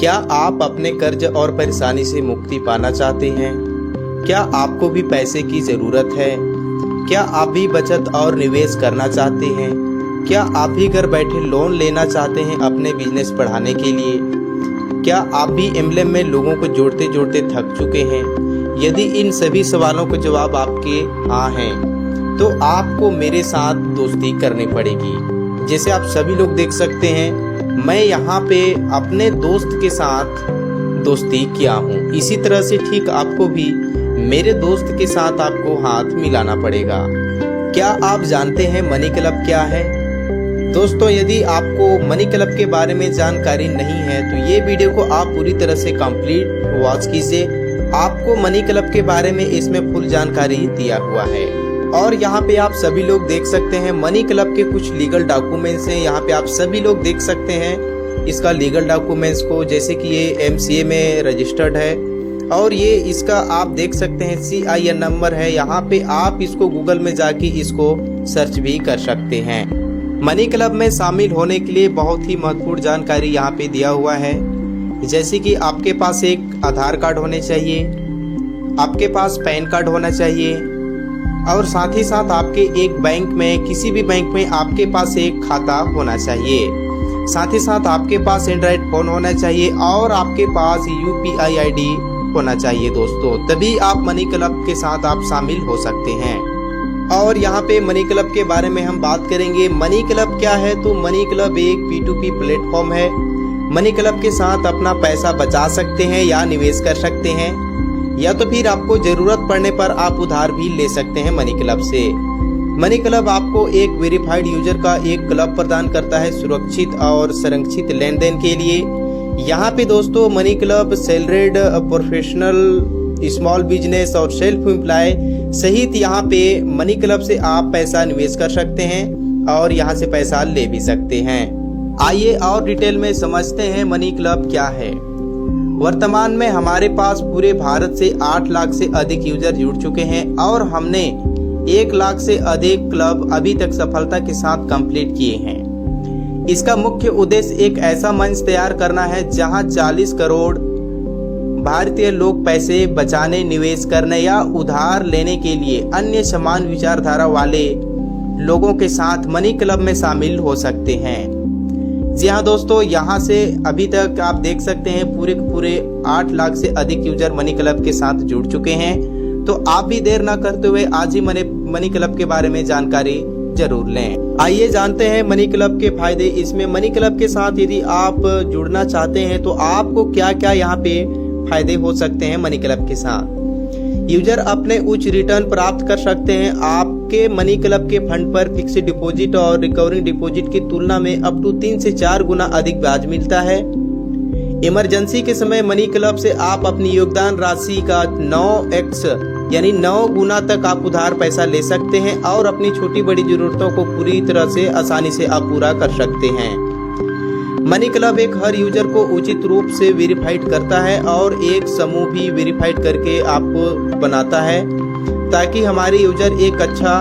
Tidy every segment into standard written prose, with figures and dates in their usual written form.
क्या आप अपने कर्ज और परेशानी से मुक्ति पाना चाहते हैं? क्या आपको भी पैसे की ज़रूरत है? क्या आप भी बचत और निवेश करना चाहते हैं? क्या आप भी घर बैठे लोन लेना चाहते हैं अपने बिजनेस बढ़ाने के लिए? क्या आप भी एमएलएम में लोगों को जोड़ते जोड़ते थक चुके हैं? यदि इन सभी सवालों के जवाब आपके हाँ हैं, तो आपको मेरे साथ दोस्ती करनी पड़ेगी। जैसे आप सभी लोग देख सकते हैं, मैं यहाँ पे अपने दोस्त के साथ दोस्ती किया हूँ। इसी तरह से ठीक आपको भी मेरे दोस्त के साथ आपको हाथ मिलाना पड़ेगा। क्या आप जानते हैं मनी क्लब क्या है? दोस्तों, यदि आपको मनी क्लब के बारे में जानकारी नहीं है तो ये वीडियो को आप पूरी तरह से कंप्लीट वॉच कीजिए। आपको मनी क्लब के बारे में इसमें फुल जानकारी दिया हुआ है। और यहाँ पे आप सभी लोग देख सकते हैं मनी क्लब के कुछ लीगल डॉक्यूमेंट्स हैं। यहाँ पे आप सभी लोग देख सकते हैं इसका लीगल डॉक्यूमेंट्स को, जैसे कि ये MCA में रजिस्टर्ड है और ये इसका आप देख सकते हैं CIN नंबर है। यहाँ पे आप इसको गूगल में जाके इसको सर्च भी कर सकते हैं। मनी क्लब में शामिल होने के लिए बहुत ही महत्वपूर्ण जानकारी यहाँ पे दिया हुआ है, जैसे कि आपके पास एक आधार कार्ड होने चाहिए, आपके पास पैन कार्ड होना चाहिए और साथ ही साथ आपके एक बैंक में, किसी भी बैंक में आपके पास एक खाता होना चाहिए। साथ ही साथ आपके पास एंड्रॉइड फ़ोन होना चाहिए और आपके पास UPI ID होना चाहिए दोस्तों, तभी आप मनी क्लब के साथ आप शामिल हो सकते हैं। और यहाँ पे मनी क्लब के बारे में हम बात करेंगे। मनी क्लब क्या है? तो मनी क्लब एक P2P प्लेटफॉर्म है। मनी क्लब के साथ अपना पैसा बचा सकते हैं या निवेश कर सकते हैं, या तो फिर आपको जरूरत पड़ने पर आप उधार भी ले सकते हैं मनी क्लब से। मनी क्लब आपको एक वेरीफाइड यूजर का एक क्लब प्रदान करता है सुरक्षित और संरक्षित लेन देन के लिए। यहाँ पे दोस्तों money club salaried, professional, small business और सेल्फ एम्प्लॉय सहित यहाँ पे मनी क्लब से आप पैसा निवेश कर सकते हैं और यहाँ से पैसा ले भी सकते हैं। आइए और डिटेल में समझते हैं मनी क्लब क्या है। वर्तमान में हमारे पास पूरे भारत से 8 लाख से अधिक यूजर जुड़ चुके हैं और हमने 1 लाख से अधिक क्लब अभी तक सफलता के साथ कंप्लीट किए हैं। इसका मुख्य उद्देश्य एक ऐसा मंच तैयार करना है जहां 40 करोड़ भारतीय लोग पैसे बचाने, निवेश करने या उधार लेने के लिए अन्य समान विचारधारा वाले लोगों के साथ मनी क्लब में शामिल हो सकते हैं। जी हाँ दोस्तों, यहाँ से अभी तक आप देख सकते हैं पूरे 8 लाख से अधिक यूजर मनी क्लब के साथ जुड़ चुके हैं। तो आप भी देर ना करते हुए आज ही मनी क्लब के बारे में जानकारी जरूर लें। आइए जानते हैं मनी क्लब के फायदे। इसमें मनी क्लब के साथ यदि आप जुड़ना चाहते हैं तो आपको क्या क्या यहाँ पे फायदे हो सकते हैं मनी क्लब के साथ। यूजर अपने उच्च रिटर्न प्राप्त कर सकते हैं। आपके मनी क्लब के फंड पर फिक्स्ड डिपॉजिट और रिकवरिंग डिपॉजिट की तुलना में अप टू 3 से 4 गुना अधिक ब्याज मिलता है। इमरजेंसी के समय मनी क्लब से आप अपनी योगदान राशि का 9x यानी 9 गुना तक आप उधार पैसा ले सकते हैं और अपनी छोटी बड़ी जरूरतों को पूरी तरह से आसानी से आप पूरा कर सकते हैं। मनी क्लब एक हर यूजर को उचित रूप से वेरीफाइड करता है और एक समूह भी वेरीफाइड करके आपको बनाता है, ताकि हमारे यूजर एक अच्छा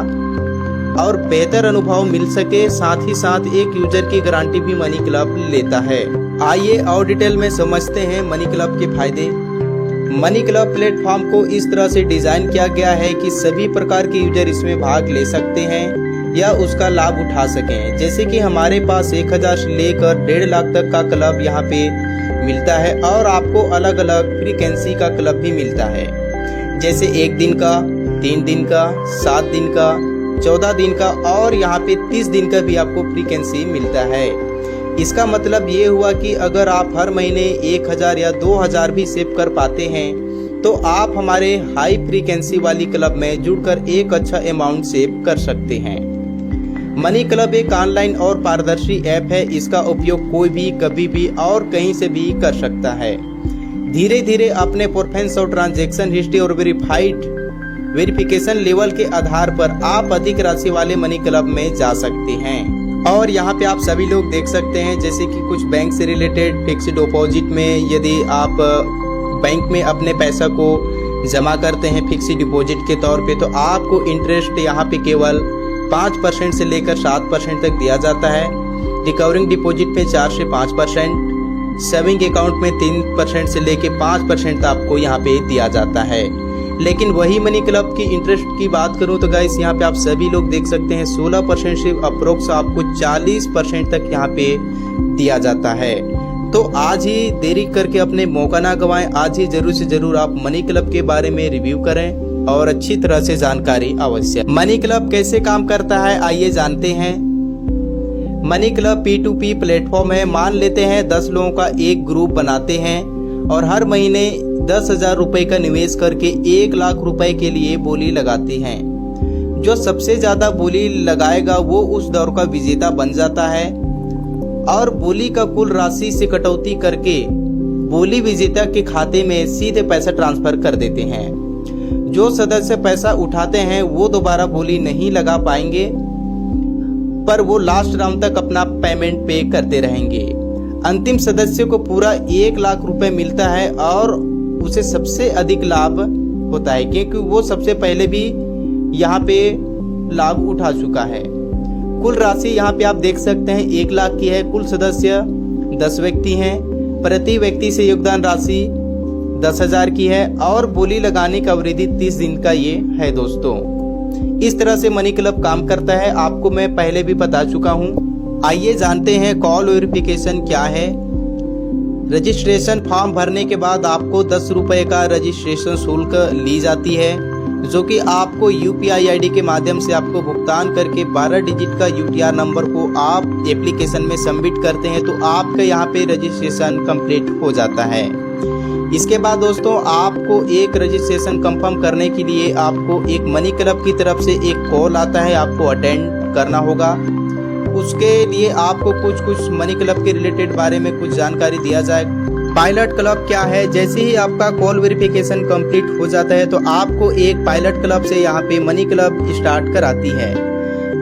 और बेहतर अनुभव मिल सके। साथ ही साथ एक यूजर की गारंटी भी मनी क्लब लेता है। आइए और डिटेल में समझते हैं मनी क्लब के फायदे। मनी क्लब प्लेटफॉर्म को इस तरह से डिजाइन किया गया है कि सभी प्रकार के यूजर इसमें भाग ले सकते हैं या उसका लाभ उठा सकें। जैसे कि हमारे पास 1000 से लेकर 1.5 लाख तक का क्लब यहाँ पे मिलता है और आपको अलग अलग फ्रीक्वेंसी का क्लब भी मिलता है, जैसे 1 दिन का, 3 दिन का, 7 दिन का, 14 दिन का और यहाँ पे 30 दिन का भी आपको फ्रीक्वेंसी मिलता है। इसका मतलब ये हुआ कि अगर आप हर महीने 1000 या 2000 भी सेव कर पाते हैं तो आप हमारे हाई फ्रीक्वेंसी वाली क्लब में जुड़कर एक अच्छा अमाउंट सेव कर सकते हैं। मनी क्लब एक ऑनलाइन और पारदर्शी ऐप है। इसका उपयोग कोई भी कभी भी और कहीं से भी कर सकता है। धीरे धीरे अपने परफॉर्मेंस और ट्रांजैक्शन हिस्ट्री और वेरिफिकेशन लेवल के आधार पर आप अधिक राशि वाले मनी क्लब में जा सकते हैं। और यहाँ पे आप सभी लोग देख सकते हैं, जैसे कि कुछ बैंक से रिलेटेड फिक्स्ड डिपॉजिट में यदि आप बैंक में अपने पैसा को जमा करते हैं फिक्स्ड डिपॉजिट के तौर पे, तो आपको इंटरेस्ट यहाँ पे केवल 5% से लेकर 7% तक दिया जाता है। रिकवरिंग डिपॉजिट पे 4 से 5%, सेविंग अकाउंट में 3% से लेके 5% आपको यहाँ पे दिया जाता है। लेकिन वही मनी क्लब की इंटरेस्ट की बात करूं तो गाइस यहाँ पे आप सभी लोग देख सकते हैं 16% से अप्रोक्स आपको 40% तक यहाँ पे दिया जाता है। तो आज ही देरी करके अपने मौका ना गंवाएं, आज ही जरूर से जरूर आप मनी क्लब के बारे में रिव्यू करें और अच्छी तरह से जानकारी अवश्य। मनी क्लब कैसे काम करता है आइए जानते हैं। मनी क्लब P2P प्लेटफॉर्म है। मान लेते हैं 10 लोगों का एक ग्रुप बनाते हैं और हर महीने 10,000 रुपए का निवेश करके 1 लाख रुपए के लिए बोली लगाती हैं। जो सबसे ज्यादा बोली लगाएगा वो उस दौर का विजेता बन जाता है और बोली का कुल राशि से कटौती करके बोली विजेता के खाते में सीधे पैसा ट्रांसफर कर देते हैं। जो सदस्य पैसा उठाते हैं वो दोबारा बोली नहीं लगा पाएंगे, पर वो लास्ट राउंड तक अपना पेमेंट पे करते रहेंगे। अंतिम सदस्य को पूरा 1 लाख रुपए मिलता है और उसे सबसे अधिक लाभ होता है क्योंकि वो सबसे पहले भी यहाँ पे लाभ उठा चुका है। कुल राशि यहाँ पे आप देख सकते हैं 1 लाख की है। कुल सदस्य 10 व्यक्ति हैं। प्रति व्यक्ति से योगदान राशि 10,000 की है और बोली लगाने का अवधि 30 दिन का ये है दोस्तों। इस तरह से मनी क्लब काम करता है, आपको मैं पहले भी बता चुका हूँ। आइए जानते हैं कॉल वेरिफिकेशन क्या है। रजिस्ट्रेशन फॉर्म भरने के बाद आपको 10 रुपए का रजिस्ट्रेशन शुल्क ली जाती है, जो कि आपको UPI ID के माध्यम से आपको भुगतान करके 12 डिजिट का UTR नंबर को आप एप्लीकेशन में सबमिट करते हैं तो आपका यहाँ पे रजिस्ट्रेशन कंप्लीट हो जाता है। इसके बाद दोस्तों आपको एक रजिस्ट्रेशन कंफर्म करने के लिए आपको एक मनी क्लब की तरफ से एक कॉल आता है, आपको अटेंड करना होगा। उसके लिए आपको कुछ मनी क्लब के रिलेटेड बारे में कुछ जानकारी दिया जाए। पायलट क्लब क्या है? जैसे ही आपका कॉल वेरिफिकेशन कंप्लीट हो जाता है तो आपको एक पायलट क्लब से यहाँ पे मनी क्लब स्टार्ट कराती है।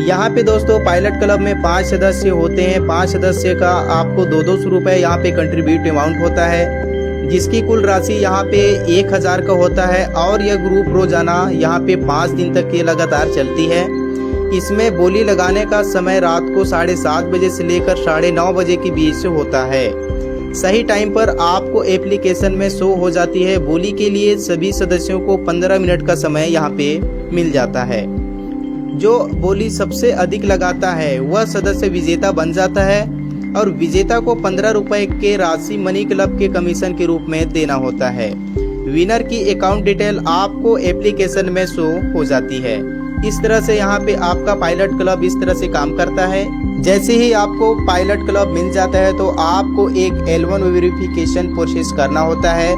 यहाँ पे दोस्तों पायलट क्लब में 5 सदस्य होते हैं। 5 सदस्य का आपको 200 रुपए यहाँ पे कंट्रीब्यूट अमाउंट होता है, जिसकी कुल राशि यहाँ पे 1,000 का होता है और यह ग्रुप रोजाना यहाँ पे 5 दिन तक ये लगातार चलती है। इसमें बोली लगाने का समय रात को 7:30 बजे से लेकर 9:30 बजे के बीच होता है। सही टाइम पर आपको एप्लीकेशन में शो हो जाती है। बोली के लिए सभी सदस्यों को 15 मिनट का समय यहाँ पे मिल जाता है। जो बोली सबसे अधिक लगाता है वह सदस्य विजेता बन जाता है और विजेता को 15 रुपए के राशि मनी क्लब के कमीशन के रूप में देना होता है। विनर की अकाउंट डिटेल आपको एप्लीकेशन में शो हो जाती है। इस तरह से यहाँ पे आपका पायलट क्लब इस तरह से काम करता है। जैसे ही आपको पायलट क्लब मिल जाता है तो आपको एक L1 वेरिफिकेशन प्रोसेस करना होता है,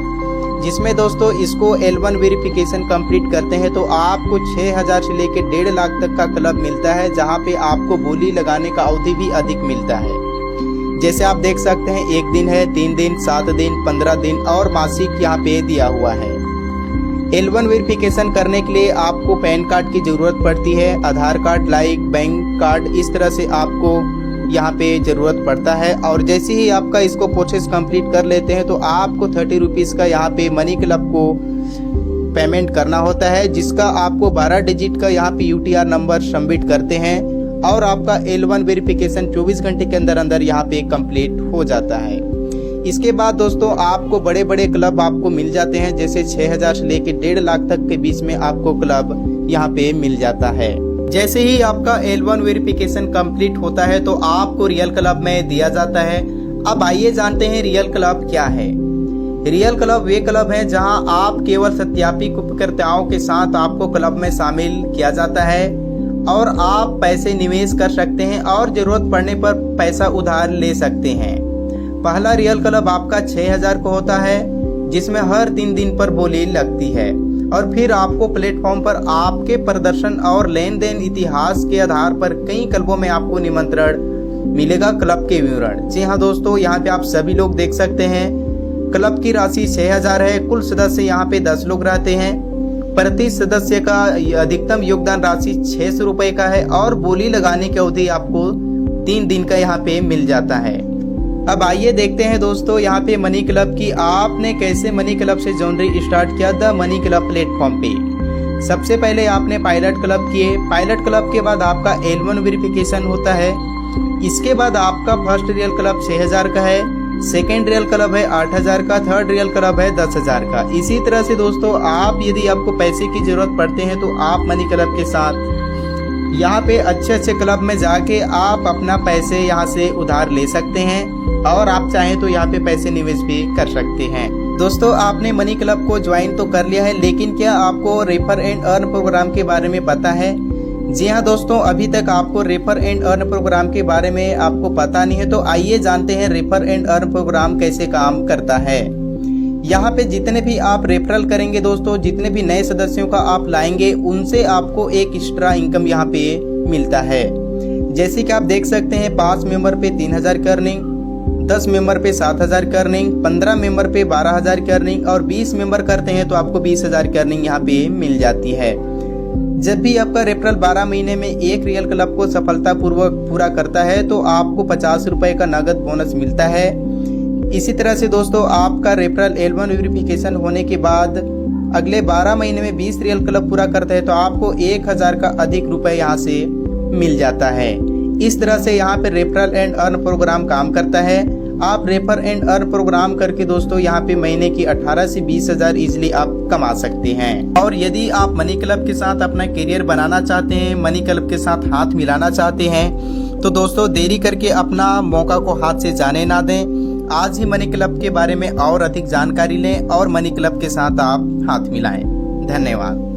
जिसमें दोस्तों इसको L1 वेरिफिकेशन कंप्लीट करते हैं तो आपको 6,000 से लेकर 1.5 लाख तक का क्लब मिलता है, जहाँ पे आपको बोली लगाने का अवधि भी अधिक मिलता है। जैसे आप देख सकते हैं 1 दिन है, 3 दिन, 7 दिन, 15 दिन और मासिक यहाँ पे दिया हुआ है। L1 वेरिफिकेशन करने के लिए आपको पैन कार्ड की जरूरत पड़ती है, आधार कार्ड, लाइक बैंक कार्ड, इस तरह से आपको यहाँ पे जरूरत पड़ता है। और जैसे ही आपका इसको प्रोसेस कंप्लीट कर लेते हैं तो आपको 30 रुपीज़ का यहाँ पे मनी क्लब को पेमेंट करना होता है, जिसका आपको 12 डिजिट का यहाँ पे UTR नंबर सबमिट करते हैं और आपका L1 वेरिफिकेशन 24 घंटे के अंदर अंदर यहाँ पे कंप्लीट हो जाता है। इसके बाद दोस्तों आपको बड़े बड़े क्लब आपको मिल जाते हैं, जैसे 6,000 से लेकर 1.5 लाख तक के बीच में आपको क्लब यहाँ पे मिल जाता है। जैसे ही आपका L1 वेरिफिकेशन कंप्लीट होता है तो आपको रियल क्लब में दिया जाता है। अब आइए जानते हैं रियल क्लब क्या है। रियल क्लब वे क्लब हैं जहां आप केवल सत्यापित उपयोगकर्ताओं के साथ आपको क्लब में शामिल किया जाता है और आप पैसे निवेश कर सकते हैं और जरूरत पड़ने पर पैसा उधार ले सकते हैं। पहला रियल क्लब आपका 6,000 को होता है, जिसमें हर 3 दिन पर बोली लगती है और फिर आपको प्लेटफॉर्म पर आपके प्रदर्शन और लेन देन इतिहास के आधार पर कई क्लबों में आपको निमंत्रण मिलेगा क्लब के विवरण। जी हाँ दोस्तों, यहाँ पे आप सभी लोग देख सकते हैं क्लब की राशि 6,000 है। कुल सदस्य यहाँ पे 10 लोग रहते हैं। प्रति सदस्य का अधिकतम योगदान राशि 600 रुपए का है और बोली लगाने की अवधि आपको 3 दिन का यहाँ पे मिल जाता है। अब आइए देखते हैं दोस्तों यहाँ पे मनी क्लब की आपने कैसे मनी क्लब से जॉइनिंग स्टार्ट किया द मनी क्लब प्लेटफॉर्म पे। सबसे पहले आपने पायलट क्लब किए। पायलट क्लब के बाद आपका L1 वेरिफिकेशन होता है। इसके बाद आपका फर्स्ट रियल क्लब 6,000 का है। सेकेंड रियल क्लब है 8,000 का, थर्ड रियल क्लब है 10,000 का। इसी तरह से दोस्तों आप यदि आपको पैसे की ज़रूरत पड़ते हैं तो आप मनी क्लब के साथ यहाँ पे अच्छे अच्छे क्लब में जाके आप अपना पैसे यहाँ से उधार ले सकते हैं और आप चाहें तो यहाँ पे पैसे निवेश भी कर सकते हैं। दोस्तों आपने मनी क्लब को ज्वाइन तो कर लिया है, लेकिन क्या आपको रेफर एंड अर्न प्रोग्राम के बारे में पता है? जी हाँ दोस्तों, अभी तक आपको रेफर एंड अर्न प्रोग्राम के बारे में आपको पता नहीं है, तो आइए जानते हैं रेफर एंड अर्न प्रोग्राम कैसे काम करता है। यहाँ पे जितने भी आप रेफरल करेंगे दोस्तों, जितने भी नए सदस्यों का आप लाएंगे, उनसे आपको एक एक्स्ट्रा इनकम यहाँ पे मिलता है। जैसे कि आप देख सकते हैं 5 मेंबर पे 3,000 की अर्निंग, 10 मेंबर पे 7,000 की अर्निंग, 15 मेंबर पे 12,000 की अर्निंग और 20 मेंबर करते हैं तो आपको 20,000 की अर्निंग यहाँ पे मिल जाती है। जब भी आपका रेफरल 12 महीने में एक रियल क्लब को सफलतापूर्वक पूरा करता है तो आपको 50 रुपए का नगद बोनस मिलता है। इसी तरह से दोस्तों आपका रेफरल L1 वेरिफिकेशन होने के बाद अगले 12 महीने में 20 रियल क्लब पूरा करता है तो आपको 1,000 का अधिक रुपए यहाँ से मिल जाता है। इस तरह से यहाँ पे रेफरल एंड अर्न प्रोग्राम काम करता है। आप रेफर एंड अर्न प्रोग्राम करके दोस्तों यहाँ पे महीने की 18 से 20,000 इजिली आप कमा सकते हैं। और यदि आप मनी क्लब के साथ अपना करियर बनाना चाहते हैं, मनी क्लब के साथ हाथ मिलाना चाहते हैं, तो दोस्तों देरी करके अपना मौका को हाथ से जाने ना दें। आज ही मनी क्लब के बारे में और अधिक जानकारी लें और मनी क्लब के साथ आप हाथ मिलाएं। धन्यवाद।